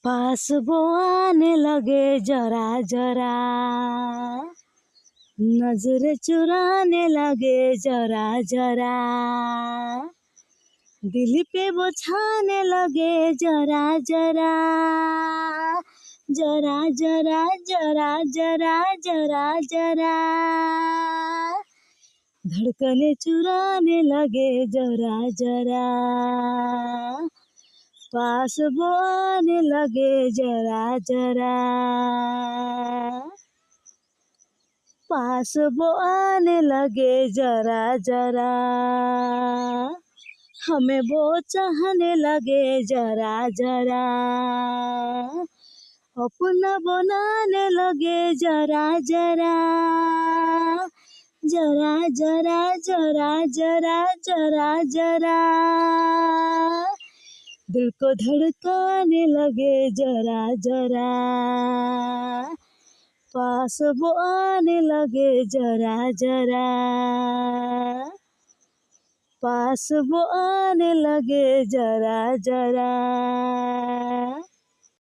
पास वो आने लगे जरा जरा, नजर चुराने लगे जरा जरा, दिल पे वो छाने लगे जरा जरा, जरा जरा जरा जरा जरा जरा, धड़कने चुराने लगे जरा जरा, पास वो आने लगे जरा जरा, पास वो आने लगे जरा जरा, हमें वो चाहने लगे जरा जरा, अपना बनाने लगे जरा जरा, जरा जरा जरा जरा जरा जरा, दिल को धड़काने लगे जरा जरा, पास वो आने लगे जरा जरा, पास वो आने लगे जरा जरा।